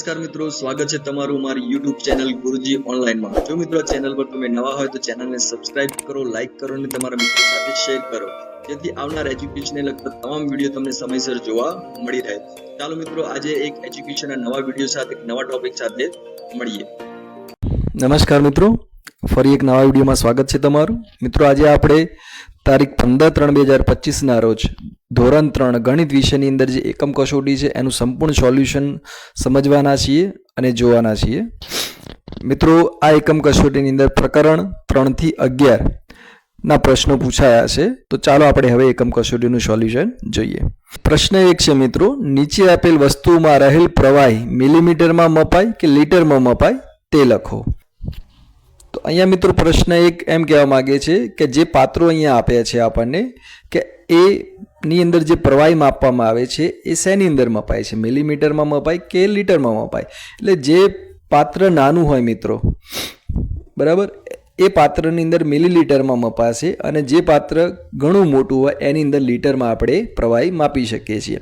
નમસ્કાર મિત્રો, સ્વાગત છે તમારું મારી YouTube ચેનલ ગુરુજી ઓનલાઈનમાં। જો મિત્રો ચેનલ પર તમે નવા હોય તો ચેનલને સબસ્ક્રાઇબ કરો, લાઈક કરો અને તમારા મિત્રો સાથે શેર કરો, જેથી આવનાર એજ્યુકેશનને લગતા તમામ વિડીયો તમને સમયસર જોવા મળી રહે। ચાલો મિત્રો, આજે એક એજ્યુકેશનના નવા વિડીયો સાથે એક નવા ટોપિક સાથે મળીએ। નમસ્કાર મિત્રો, ફરી એક નવા વિડીયોમાં સ્વાગત છે તમારું। મિત્રો, આજે આપણે તારીખ 15/3/2025 રોજ ધોરણ 3 ગણિત વિષયની અંદર જે એકમ કસોટી છે એનું સંપૂર્ણ સોલ્યુશન સમજવાના છીએ અને જોવાના છીએ। મિત્રો, આ એકમ કસોટીની અંદર પ્રકરણ 3 થી 11 ના પ્રશ્નો પૂછાયા છે, તો ચાલો આપણે હવે એકમ કસોટીનું સોલ્યુશન જોઈએ। પ્રશ્ન 1 છે મિત્રો, નીચે આપેલ વસ્તુમાં રહેલ પ્રવાહી મિલીમીટરમાં મપાય કે લીટરમાં મપાય તે લખો। તો અહીંયા મિત્રો પ્રશ્ન 1 એમ કહેવા માંગે છે કે જે પાત્રો અહીંયા આપ્યા છે આપણને કે એ ની અંદર જે પ્રવાહી માપવામાં આવે છે એ શેની અંદર મપાય છે, મિલીમીટરમાં મપાય કે લીટરમાં મપાય। એટલે જે પાત્ર નાનું હોય મિત્રો, બરાબર, એ પાત્રની અંદર મિલીલીટરમાં મપાશે અને જે પાત્ર ઘણું મોટું હોય એની અંદર લીટરમાં આપણે પ્રવાહી માપી શકીએ છીએ।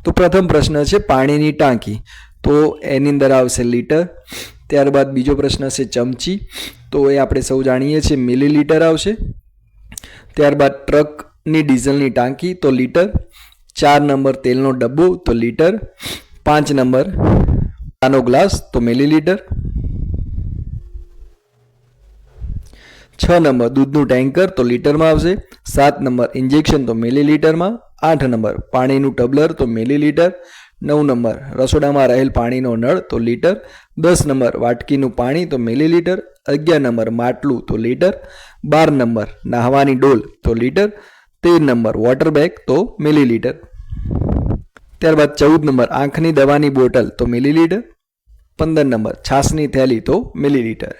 તો પ્રથમ પ્રશ્ન છે પાણીની ટાંકી, તો એની અંદર આવશે લીટર। ત્યારબાદ બીજો પ્રશ્ન છે ચમચી, તો એ આપણે સૌ જાણીએ છીએ મિલીલીટર આવશે। ત્યારબાદ ટ્રકની ડીઝલની ટાંકી, તો લીટર। 4 નંબર તેલનો ડબ્બો, તો લીટર। 5 નંબર ચાનો ગ્લાસ, તો મિલીલીટર। 6 નંબર દૂધનું ટેન્કર, તો લીટરમાં આવશે। 7 નંબર ઇન્જેક્શન, તો મિલીલીટરમાં। 8 નંબર પાણીનું ટબલર, તો મિલીલીટર। 9 નંબર રસોડામાં રહેલ પાણીનો નળ, તો લીટર। 10 નંબર વાટકીનું પાણી, તો મિલીલીટર। 11 નંબર માટલું, તો લીટર। 12 નંબર નાહવાની ડોલ, તો લીટર। 13 નંબર વોટર બેગ, તો મિલીલીટર। ત્યારબાદ 14 નંબર આંખની દવાની બોટલ, તો મિલીલીટર। 15 નંબર છાસની થેલી, તો મિલીલીટર।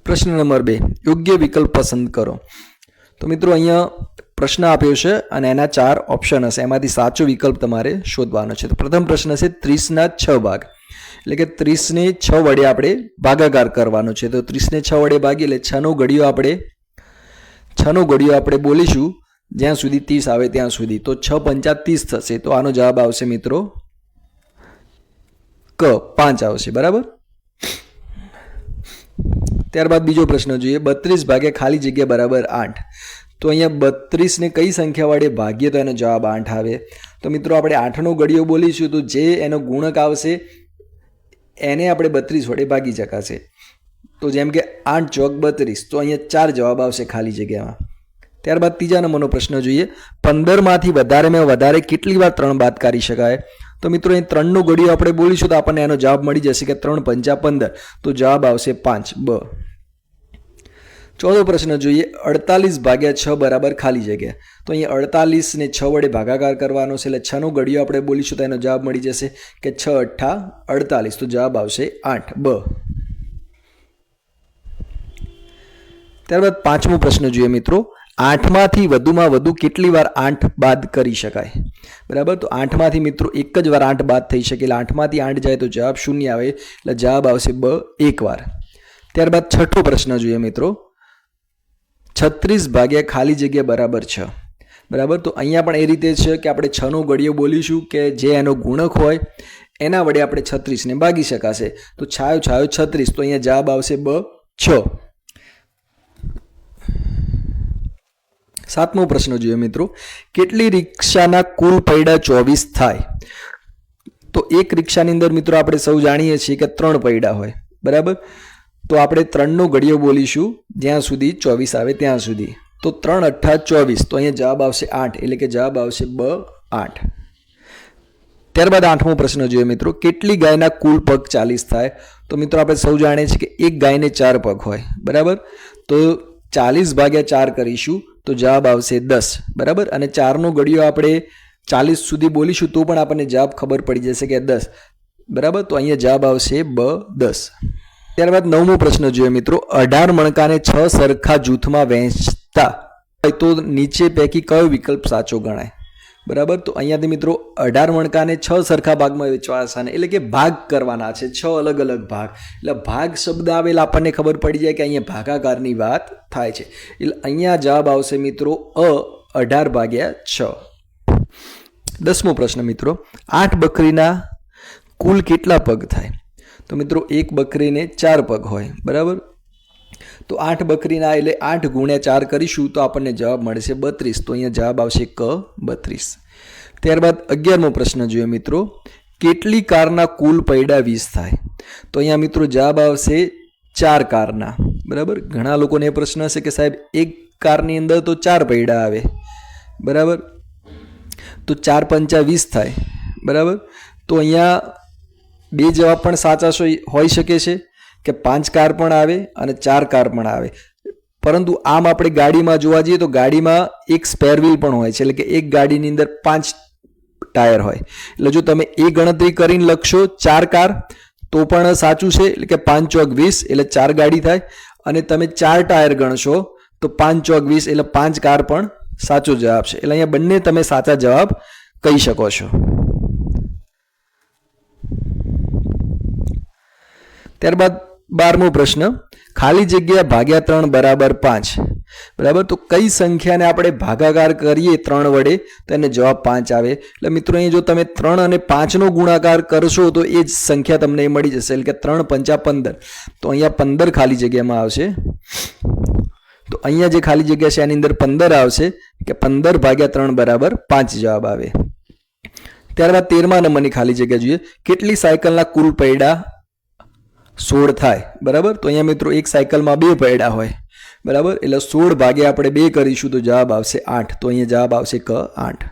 પ્રશ્ન નંબર 2, યોગ્ય વિકલ્પ પસંદ કરો। તો મિત્રો અહીંયા પ્રશ્ન આપ્યો છે અને એના 4 ઓપ્શન હશે, એમાંથી સાચો વિકલ્પ તમારે શોધવાનો છે। તો પ્રથમ પ્રશ્ન છે 30ના 6 ભાગ, એટલે કે 30 ને 6 વડે આપણે ભાગાકાર કરવાનો છે। તો 30 ને 6 વડે ભાગી એટલે 6 નો ઘડિયો આપણે બોલીશું જ્યાં સુધી 30 આવે ત્યાં સુધી, તો 6 પંચા 30 થશે। તો આનો જવાબ આવશે મિત્રો ક 5 આવશે, બરાબર। ત્યારબાદ બીજો પ્રશ્ન જોઈએ, 32 ભાગ્યા ખાલી જગ્યા બરાબર 8। તો અહીંયા 32 ને કઈ સંખ્યા વડે ભાગીએ તો એનો જવાબ 8 આવે। તો મિત્રો આપણે 8 નો ઘડિયો બોલીશું તો જે એનો ગુણક આવશે એને આપણે 32 વડે ભાગી શકાશે। તો જેમ કે 8 ચોક 32, તો અહીંયા 4 જવાબ આવશે ખાલી જગ્યામાં। ત્યારબાદ ત્રીજા નંબરનો પ્રશ્ન જોઈએ, 15 માંથી વધારેમાં વધારે કેટલી વાર 3 બાદ કરી શકાય। તો મિત્રો અહીં 3 નો ઘડિયો આપણે બોલીશું તો આપણને એનો જવાબ મળી જશે કે 3 પંચા 15, તો જવાબ આવશે 5 બ। ચોથો પ્રશ્ન જોઈએ, 48 ભાગ્યા 6 બરાબર ખાલી જગ્યા। તો અહીંયા 48 ને 6 વડે ભાગાકાર કરવાનો છે, એટલે 6 નો ઘડિયો આપણે બોલીશું તો એનો જવાબ મળી જશે કે 6 અઠ્ઠા 48, તો જવાબ આવશે 8 બ। ત્યારબાદ પાંચમો પ્રશ્ન જોઈએ મિત્રો, 8 માંથી વધુમાં વધુ કેટલી વાર 8 બાદ કરી શકાય, બરાબર। તો 8 માંથી મિત્રો એક જ વાર 8 બાદ થઈ શકે, એટલે 8 માંથી 8 જાય તો જવાબ 0 આવે, એટલે જવાબ આવશે બ 1 વાર। ત્યારબાદ છઠ્ઠો પ્રશ્ન જોઈએ મિત્રો, 36 ભાગ્યા ખાલી જગ્યા બરાબર 6, બરાબર। તો અહીંયા પણ એ રીતે છે કે આપણે 6 નો ઘડિયો બોલીશું કે જે એનો ગુણક હોય એના વડે આપણે 36 ને ભાગી શકાશે। તો છાયો 36, તો અહીંયા જવાબ આવશે બ 6। સાતમો પ્રશ્ન જોઈએ મિત્રો, કેટલી રિક્ષાના કુલ પૈડા 24 થાય। તો એક રિક્ષાની અંદર મિત્રો આપણે સૌ જાણીએ છીએ કે 3 પૈડા હોય, બરાબર। તો આપણે 3 નો ઘડિયો બોલીશું જ્યાં સુધી 24 આવે ત્યાં સુધી, તો 3 અઠ્ઠા 24, તો અહીંયા જવાબ આવશે 8, એટલે કે જવાબ આવશે બ 8। ત્યારબાદ 8મો પ્રશ્ન જોઈએ મિત્રો, કેટલી ગાયના કુલ પગ 40 થાય। તો મિત્રો આપણે સૌ જાણીએ છીએ કે એક ગાયને 4 પગ હોય, બરાબર। તો 40 ભાગ્યા 4 કરીશું તો જવાબ આવશે 10, બરાબર। અને 4 નો ઘડિયો આપણે 40 સુધી બોલીશું તો પણ આપણને જવાબ ખબર પડી જશે કે 10, બરાબર। તો અહીંયા જવાબ આવશે બ 10। ત્યારબાદ 9મો પ્રશ્ન જોઈએ મિત્રો, 18 મણકાને 6 સરખા જૂથમાં વહેંચતા હોય તો નીચે પૈકી કયો વિકલ્પ સાચો ગણાય, બરાબર। તો અહીંયાથી મિત્રો 18 મણકાને 6 સરખા ભાગમાં વેચવાના, એટલે કે ભાગ કરવાના છે, 6 અલગ અલગ ભાગ। એટલે ભાગ શબ્દ આવેલા આપણને ખબર પડી જાય કે અહીંયા ભાગાકારની વાત થાય છે, એટલે અહીંયા જવાબ આવશે મિત્રો અ 18 ભાગ્યા 6। 10મો પ્રશ્ન મિત્રો, 8 બકરીના કુલ કેટલા પગ થાય। તો મિત્રો એક બકરીને 4 પગ હોય, બરાબર. તો 8 બકરીના એટલે 8 ગુણ્યા 4 કરીશું તો આપણને જવાબ મળશે 32. તો અહીંયા જવાબ આવશે ક 32. ત્યારબાદ 11મો પ્રશ્ન જોઈએ મિત્રો, કેટલી કારના કુલ પૈડા 20 થાય? તો અહીંયા મિત્રો જવાબ આવશે 4 કારના, બરાબર. ઘણા લોકોને એ પ્રશ્ન હશે કે સાહેબ એક કારની અંદર તો 4 પૈડા આવે, બરાબર. તો 4 પંચા 20 થાય, બરાબર. તો અહીંયા બે જવાબ પણ સાચા હોઈ શકે છે કે 5 કાર પણ આવે અને 4 કાર પણ આવે, પરંતુ આમ આપણે ગાડીમાં જોવા જઈએ તો ગાડીમાં એક સ્પેર વ્હીલ પણ હોય છે, એટલે કે એક ગાડીની અંદર 5 ટાયર હોય. એટલે જો તમે એ ગણતરી કરીને લખશો 4 કાર તો પણ સાચું છે, એટલે કે 5 ચોક 20 એટલે 4 ગાડી થાય, અને તમે 4 ટાયર ગણશો તો 5 ચોક 20 એટલે 5 કાર પણ સાચો જવાબ છે. એટલે અહીંયા બંને તમે સાચા જવાબ કહી શકો છો. ત્યારબાદ 12મો પ્રશ્ન, ખાલી જગ્યા ભાગ્યા 3 બરાબર 5, બરાબર. તો કઈ સંખ્યાને આપણે ભાગાકાર કરીએ 3 વડે તો એને જવાબ 5 આવે. એટલે મિત્રો અહીં જો તમે 3 અને 5નો ગુણાકાર કરશો તો એ જ સંખ્યા તમને મળી જશે, એટલે કે 3 પંચા 15. તો અહીંયા 15 ખાલી જગ્યામાં આવશે. તો અહીંયા જે ખાલી જગ્યા છે એની અંદર 15 આવશે, કે 15 ભાગ્યા 3 બરાબર 5 જવાબ આવે. ત્યારબાદ 13મા નંબરની ખાલી જગ્યા જોઈએ, કેટલી સાયકલના કુલ પૈડા 16 થાય? બરાબર. તો અહીંયા મિત્રો એક સાયકલમાં 2 પૈડા હોય, બરાબર. એટલે 16 ભાગ્યા આપણે 2 કરીશું તો જવાબ આવશે 8. તો અહીંયા જવાબ આવશે ક 8.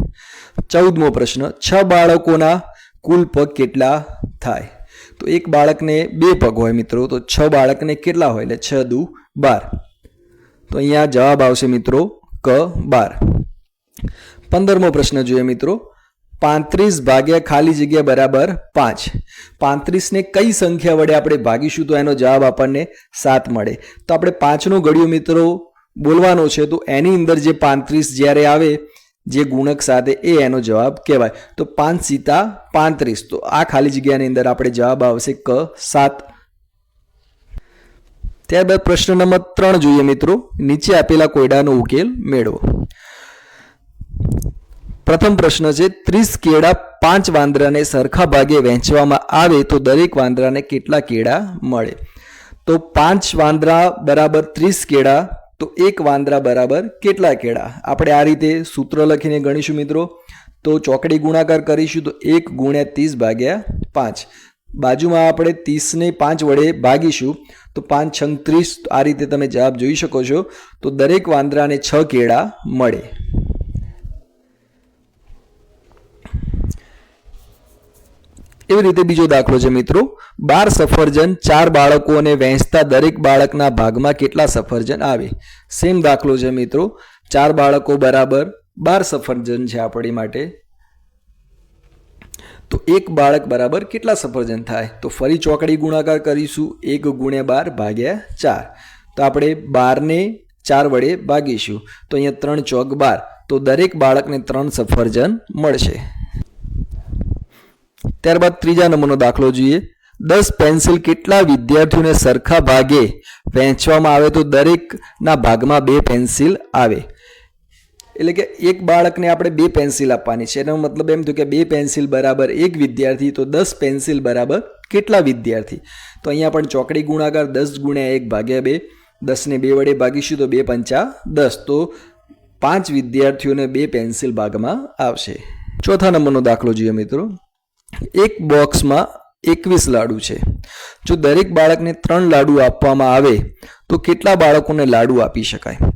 14મો પ્રશ્ન, 6 બાળકોના કુલ પગ કેટલા થાય? તો એક બાળકને 2 પગ હોય મિત્રો, તો 6 બાળકને કેટલા હોય? એટલે 6 દુ 12. તો અહીંયા જવાબ આવશે મિત્રો ક 12. 15મો પ્રશ્ન જોઈએ મિત્રો, 35 ભાગ્યા ખાલી જગ્યા બરાબર 5. 35ને કઈ સંખ્યા વડે આપણે ભાગીશું તો એનો જવાબ આપણને 7 મળે. તો આપણે 5નો ઘડિયો મિત્રો બોલવાનો છે, તો એની અંદર જે 35 જ્યારે આવે જે ગુણક સાથે એ એનો જવાબ કહેવાય. તો 5 સીતા 35. તો આ ખાલી જગ્યાની અંદર આપણે જવાબ આવશે ક 7. ત્યારબાદ પ્રશ્ન નંબર 3 જોઈએ મિત્રો, નીચે આપેલા કોયડાનો ઉકેલ મેળવો. પ્રથમ પ્રશ્ન છે, 30 કેળા 5 વાંદરાને સરખા ભાગે વહેંચવામાં આવે તો દરેક વાંદરાને કેટલા કેળા મળે? તો 5 વાંદરા બરાબર 30 કેળા, તો એક વાંદરા બરાબર કેટલા કેળા? આપણે આ રીતે સૂત્ર લખીને ગણીશું મિત્રો. તો ચોકડી ગુણાકાર કરીશું તો 1 ગુણ્યા 30 ભાગ્યા 5. બાજુમાં આપણે 30ને 5 વડે ભાગીશું તો 5 છંગ 30. આ રીતે તમે જવાબ જોઈ શકો છો. તો દરેક વાંદરાને 6 કેળા મળે. એવી રીતે બીજો દાખલો છે મિત્રો, 12 સફરજન 4 બાળકોને વહેંચતા દરેક બાળકના ભાગમાં કેટલા સફરજન આવે? સેમ દાખલો છે મિત્રો, 4 બાળકો બરાબર 12 સફરજન છે આપણી માટે. તો એક બાળક બરાબર કેટલા સફરજન થાય? તો ફરી ચોકડી ગુણાકાર કરીશું, 1 ગુણ્યા 12 ભાગ્યા 4. તો આપણે 12ને 4 વડે ભાગીશું તો અહીંયા 3 ચોક 12. તો દરેક બાળકને 3 સફરજન મળશે. ત્યારબાદ ત્રીજા નંબરનો દાખલો જોઈએ, 10 પેન્સિલ કેટલા વિદ્યાર્થીઓને સરખા ભાગે વહેંચવામાં આવે તો દરેકના ભાગમાં 2 પેન્સિલ આવે? એટલે કે એક બાળકને આપણે 2 પેન્સિલ આપવાની છે, એનો મતલબ એમ થયું કે 2 પેન્સિલ બરાબર 1 વિદ્યાર્થી. તો 10 પેન્સિલ બરાબર કેટલા વિદ્યાર્થી? તો અહીંયા પણ ચોકડી ગુણાકાર 10 ગુણ્યા 1 ભાગ્યા 2. 10ને 2 વડે ભાગીશું તો 2 પંચા 10. તો 5 વિદ્યાર્થીઓને 2 પેન્સિલ ભાગમાં આવશે. ચોથા નંબરનો દાખલો જોઈએ મિત્રો, એક બોક્સમાં 21 લાડુ છે. જો દરેક બાળકને 3 લાડુ આપવામાં આવે તો કેટલા બાળકોને લાડુ આપી શકાય?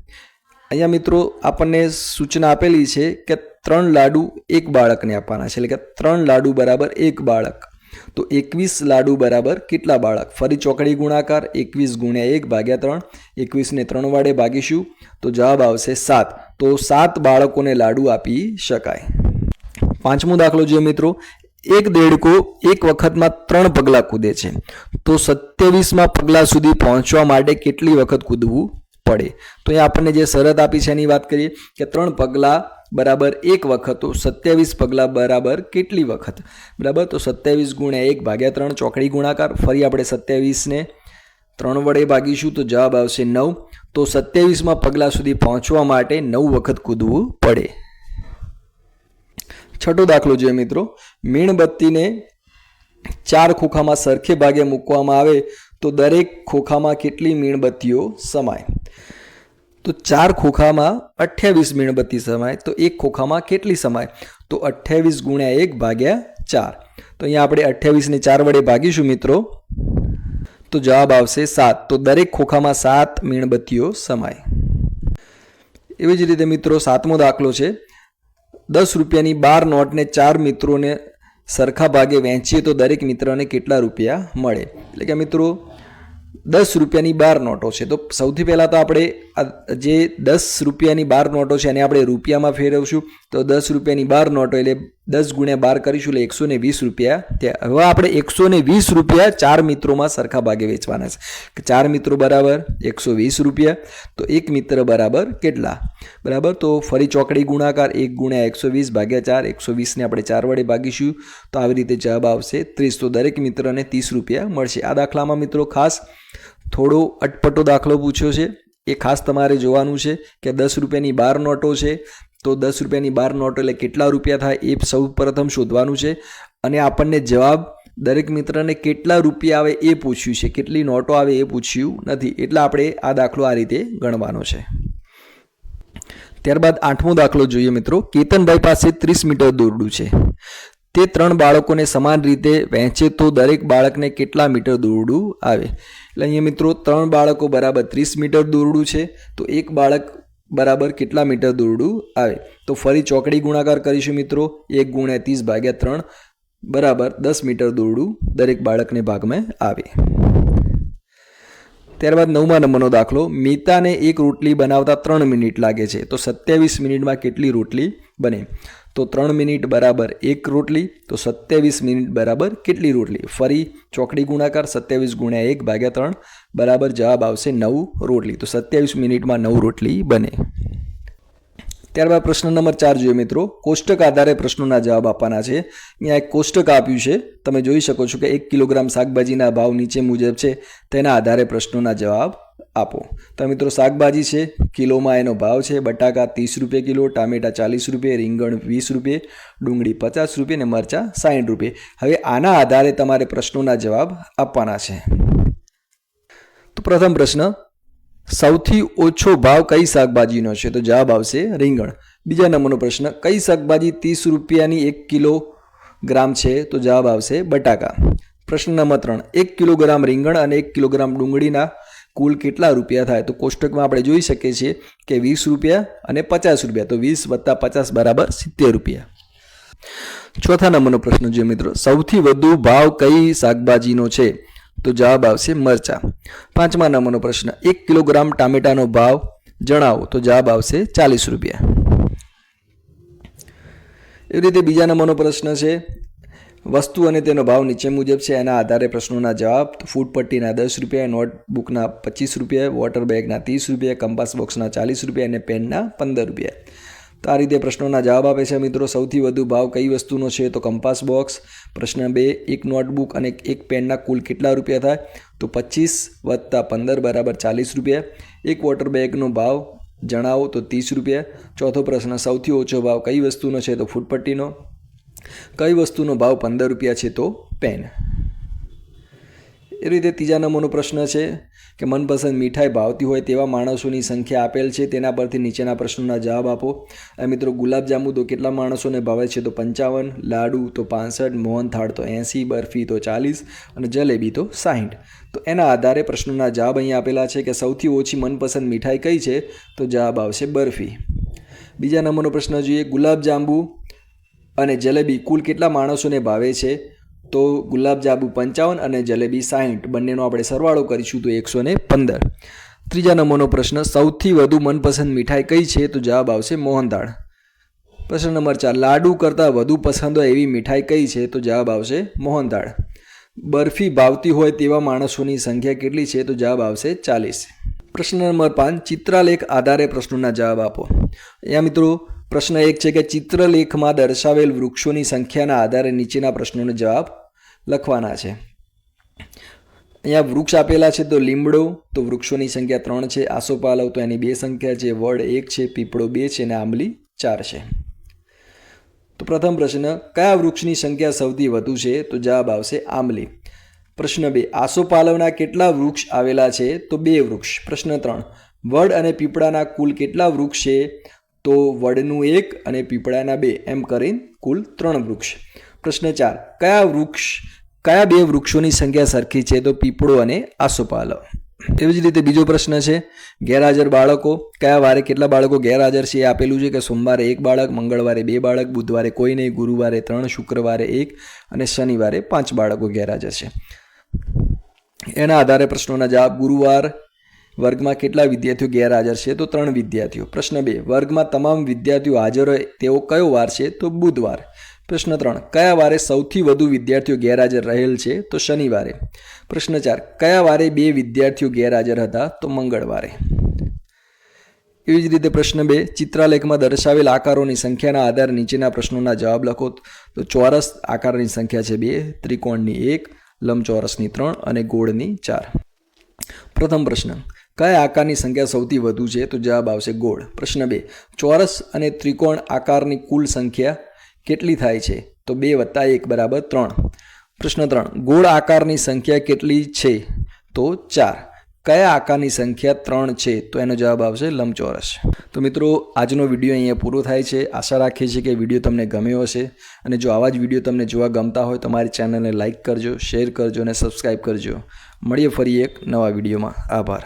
અહીંયા મિત્રો આપણને સૂચના આપેલી છે કે 3 લાડુ એક બાળકને આપવાના છે, એટલે કે 3 લાડુ બરાબર 1 બાળક. તો 21 લાડુ બરાબર કેટલા બાળક? ફરી ચોકડી ગુણાકાર 21 ગુણ્યા 1 ભાગ્યા 3. 21ને 3 વડે ભાગીશું તો જવાબ આવશે 7. તો 7 બાળકોને લાડુ આપી શકાય. પાંચમો દાખલો જોઈએ મિત્રો, એક દેડકો એક વખતમાં 3 પગલાં કૂદે છે, તો 27મા પગલાં સુધી પહોંચવા માટે કેટલી વખત કૂદવું પડે? તો અહીંયા આપણને જે શરત આપી છે એની વાત કરીએ કે 3 પગલાં બરાબર 1 વખત, તો 27 પગલાં બરાબર કેટલી વખત? બરાબર. તો 27 ગુણ્યા 1 ભાગ્યા 3 ચોકડી ગુણાકાર. ફરી આપણે 27ને 3 વડે ભાગીશું તો જવાબ આવશે 9. તો 27મા પગલાં સુધી પહોંચવા માટે 9 વખત કૂદવું પડે. છઠ્ઠો દાખલો જોઈએ મિત્રો, મીણબત્તીને 4 ખોખામાં સરખે ભાગે મૂકવામાં આવે તો દરેક ખોખામાં કેટલી મીણબત્તીઓ સમાય? તો 4 ખોખામાં 28 મીણબત્તી સમાય, તો એક ખોખામાં કેટલી સમાય? તો 28 ગુણ્યા 1 ભાગ્યા 4. તો અહીંયા આપણે 28 ને 4 વડે ભાગીશું મિત્રો, તો જવાબ આવશે 7. તો દરેક ખોખામાં 7 મીણબત્તીઓ સમાય. એવી જ રીતે મિત્રો 7મો દાખલો છે. 10 રૂપિયાની 12 નોટને 4 મિત્રોને સરખા ભાગે વહેંચીએ તો દરેક મિત્રને કેટલા રૂપિયા મળે? એટલે કે મિત્રો 10 રૂપિયાની 12 નોટો છે, તો સૌથી પહેલાં તો આપણે જે 10 રૂપિયાની 12 નોટો છે એને આપણે રૂપિયામાં ફેરવશું. તો 10 રૂપિયાની 12 નોટો એટલે 10 ગુણ્યા 12 કરીશું એટલે 120 રૂપિયા થયા. હવે આપણે 120 રૂપિયા 4 મિત્રોમાં સરખા ભાગે વેચવાના છે. 4 મિત્રો બરાબર 120 રૂપિયા, તો એક મિત્ર બરાબર કેટલા? બરાબર, તો ફરી ચોકડી ગુણાકાર 1 ગુણ્યા 120 ભાગ્યા 4. 120ને આપણે 4 વડે ભાગીશું તો આવી રીતે જવાબ આવશે 30. તો દરેક મિત્રને 30 રૂપિયા મળશે. આ દાખલામાં મિત્રો ખાસ થોડો અટપટો દાખલો પૂછ્યો છે, એ ખાસ તમારે જોવાનું છે કે 10 રૂપિયાની 12 નોટો છે, તો 10 રૂપિયાની 12 નોટો એટલે કેટલા રૂપિયા થાય એ સૌ પ્રથમ શોધવાનું છે. અને આપણને જવાબ દરેક મિત્રને કેટલા રૂપિયા આવે એ પૂછ્યું છે, કેટલી નોટો આવે એ પૂછ્યું નથી. એટલે આપણે આ દાખલો આ રીતે ગણવાનો છે. ત્યારબાદ 8મો દાખલો જોઈએ મિત્રો. કેતનભાઈ પાસે 30 મીટર દોરડું છે. તે 3 બાળકોને સમાન રીતે વહેંચે તો દરેક બાળકને કેટલા મીટર દોરડું આવે? એટલે અહીંયા મિત્રો 3 બાળકો બરાબર 30 મીટર દોરડું છે, તો એક બાળક બરાબર કેટલા મીટર દોરડું આવે? તો ફરી ચોકડી ગુણાકાર કરીશું મિત્રો. 1 ગુણ્યા 30 ભાગ્યા 3 બરાબર 10 મીટર દોરડું દરેક બાળકને ભાગમાં આવે. ત્યારબાદ 9મા નંબરનો દાખલો. મીતાને એક રોટલી બનાવતા 3 મિનિટ લાગે છે, તો 27 મિનિટમાં કેટલી રોટલી બને? તો 3 મિનિટ બરાબર 1 રોટલી, તો 27 મિનિટ બરાબર કેટલી રોટલી? ફરી ચોકડી ગુણાકાર 27 ગુણ્યા 1 ભાગ્યા 3 બરાબર જવાબ આવશે 9 રોટલી. તો 27 મિનિટમાં 9 રોટલી બને. ત્યારબાદ પ્રશ્ન નંબર 4 જોઈએ મિત્રો. કોષ્ટક આધારે પ્રશ્નોના જવાબ આપવાના છે. અહીંયા એક કોષ્ટક આપ્યું છે, તમે જોઈ શકો છો કે 1 કિલોગ્રામ શાકભાજીના ભાવ નીચે મુજબ છે, તેના આધારે પ્રશ્નોના જવાબ આપો. તો મિત્રો શાકભાજી છે, કિલોમાં એનો ભાવ છે. બટાકા 30 રૂપિયા કિલો, ટામેટા 40 રૂપિયા, રીંગણ 20 રૂપિયા, ડુંગળી 50 રૂપિયા અને મરચાં 60 રૂપિયા. હવે આના આધારે તમારે પ્રશ્નોના જવાબ આપવાના છે. તો પ્રથમ પ્રશ્ન, સૌથી ઓછો ભાવ કઈ શાકભાજીનો છે? તો જવાબ આવશે રીંગણ. બીજા નંબરનો પ્રશ્ન, કઈ શાકભાજી 30 રૂપિયાની 1 કિલોગ્રામ છે? તો જવાબ આવશે બટાકા. પ્રશ્ન નંબર 3, 1 કિલોગ્રામ રીંગણ અને 1 કિલોગ્રામ ડુંગળીના કુલ કેટલા રૂપિયા થાય? તો કોષ્ટકમાં આપણે જોઈ શકીએ છીએ કે 20 રૂપિયા અને 50 રૂપિયા, તો 20 + 50 બરાબર 70 રૂપિયા. ચોથા નંબરનો પ્રશ્ન જોઈએ મિત્રો. સૌથી વધુ ભાવ કઈ શાકભાજીનો છે? તો જવાબ આવશે મરચાં. 5મા નંબરનો પ્રશ્ન, 1 કિલોગ્રામ ટામેટાનો ભાવ જણાવો. તો જવાબ આવશે 40 રૂપિયા. એવી રીતે બીજા નંબરનો પ્રશ્ન છે, વસ્તુ અને તેનો ભાવ નીચે મુજબ છે, એના આધારે પ્રશ્નોના જવાબ. ફૂડ પટ્ટીના 10 રૂપિયા, નોટબુકના 25 રૂપિયા, વોટર બેગના 30 રૂપિયા, કંપાસ બોક્સના 40 રૂપિયા અને પેનના 15 રૂપિયા. તો આ રીતે પ્રશ્નોના જવાબ આપે છે મિત્રો. સૌથી વધુ ભાવ કઈ વસ્તુનો છે? તો કંપાસ બોક્સ. પ્રશ્ન 2, 1 નોટબુક અને 1 પેનના કુલ કેટલા રૂપિયા થાય? તો 25 + 15 બરાબર 40 રૂપિયા. 1 વોટર બેગનો ભાવ જણાવો. તો 30 રૂપિયા. ચોથો પ્રશ્ન, સૌથી ઓછો ભાવ કઈ વસ્તુનો છે? તો ફૂટપટ્ટીનો. કઈ વસ્તુનો ભાવ 15 રૂપિયા છે? તો પેન. એ રીતે ત્રીજા નંબરનો પ્રશ્ન છે કે મનપસંદ મીઠાઈ ભાવતી હોય તેવા માણસોની સંખ્યા આપેલ છે, તેના પરથી નીચેના પ્રશ્નોના જવાબ આપો. અને મિત્રો ગુલાબજાંબુ તો કેટલા માણસોને ભાવે છે? તો 55, લાડુ તો 65, મોહનથાળ તો 80, બરફી તો 40 અને જલેબી તો 60. તો એના આધારે પ્રશ્નોના જવાબ અહીંયા આપેલા છે કે સૌથી ઓછી મનપસંદ મીઠાઈ કઈ છે? તો જવાબ આવશે બરફી. બીજા નંબરનો પ્રશ્ન જોઈએ, ગુલાબજાંબુ અને જલેબી કુલ કેટલા માણસોને ભાવે છે? તો ગુલાબજાંબુ 55 અને જલેબી 60, બંનેનો આપણે સરવાળો કરીશું તો 115. ત્રીજા નંબરનો પ્રશ્ન, સૌથી વધુ મનપસંદ મીઠાઈ કઈ છે? તો જવાબ આવશે મોહનથાળ. પ્રશ્ન નંબર 4, લાડુ કરતાં વધુ પસંદ હોય એવી મીઠાઈ કઈ છે? તો જવાબ આવશે મોહનથાળ. બરફી ભાવતી હોય તેવા માણસોની સંખ્યા કેટલી છે? તો જવાબ આવશે 40. પ્રશ્ન નંબર 5, ચિત્રલેખ આધારે પ્રશ્નોના જવાબ આપો. અહીંયા મિત્રો પ્રશ્ન 1 છે કે ચિત્રલેખમાં દર્શાવેલ વૃક્ષોની સંખ્યાના આધારે નીચેના પ્રશ્નોનો જવાબ લખવાના છે. અહીંયા વૃક્ષ આપેલા છે તો લીમડો, તો વૃક્ષોની સંખ્યા 3 છે. આસોપાલવ તો એની 2 સંખ્યા છે. વડ 1 છે, પીપળો 2 છે અને આંબલી 4 છે. તો પ્રથમ પ્રશ્ન, કયા વૃક્ષની સંખ્યા સૌથી વધુ છે? તો જવાબ આવશે આંબલી. પ્રશ્ન 2, આસોપાલવના કેટલા વૃક્ષ આવેલા છે? તો 2 વૃક્ષ. પ્રશ્ન 3, વડ અને પીપળાના કુલ કેટલા વૃક્ષ છે? તો વડનું 1 અને પીપળાના 2 એમ કરીને કુલ 3 વૃક્ષ. પ્રશ્ન 4, કયા 2 વૃક્ષોની સંખ્યા સરખી છે? તો પીપળો અને આસોપાલવ. એવી જ રીતે બીજો પ્રશ્ન છે, ગેરહાજર બાળકો. કયા વારે કેટલા બાળકો ગેરહાજર છે એ આપેલું છે કે સોમવારે 1 બાળક, મંગળવારે 2 બાળક, બુધવારે કોઈ નહીં, ગુરુવારે 3, શુક્રવારે 1 અને શનિવારે 5 બાળકો ગેરહાજર છે. એના આધારે પ્રશ્નોના જવાબ. ગુરુવાર વર્ગમાં કેટલા વિદ્યાર્થીઓ ગેરહાજર છે? તો 3 વિદ્યાર્થીઓ. પ્રશ્ન 2, વર્ગમાં તમામ વિદ્યાર્થીઓ હાજર હોય તેવો કયો વાર છે? તો બુધવાર. પ્રશ્ન 3, કયા વારે સૌથી વધુ વિદ્યાર્થીઓ ગેરહાજર રહેલ છે? તો શનિવારે. પ્રશ્ન 4, કયા વારે 2 વિદ્યાર્થીઓ ગેરહાજર હતા? તો મંગળવારે. એવી જ રીતે પ્રશ્ન 2, ચિત્રાલેખમાં દર્શાવેલ આકારોની સંખ્યાના આધારે નીચેના પ્રશ્નોના જવાબ લખો. તો ચોરસ આકારની સંખ્યા છે 2, ત્રિકોણની 1, લંબચોરસની 3 અને ગોળની 4. પ્રથમ પ્રશ્ન, કયા આકારની સંખ્યા સૌથી વધુ છે? તો જવાબ આવશે ગોળ. પ્રશ્ન 2, ચોરસ અને ત્રિકોણ આકારની કુલ સંખ્યા કેટલી થાય છે? તો 2 + 1 = 3. પ્રશ્ન 3, ગોળ આકારની સંખ્યા કેટલી છે? તો 4. કયા આકારની સંખ્યા 3 છે? તો એનો જવાબ આવશે લંબચોરસ. તો મિત્રો, આજનો વિડીયો અહીંયા પૂરો થાય છે. આશા રાખીએ છીએ કે વિડીયો તમને ગમ્યો હશે, અને જો આવા જ વિડીયો તમને જોવા ગમતા હોય તો મારી ચેનલને લાઇક કરજો, શેર કરજો અને સબસ્ક્રાઈબ કરજો. મળીએ ફરી એક નવા વિડીયોમાં. આભાર.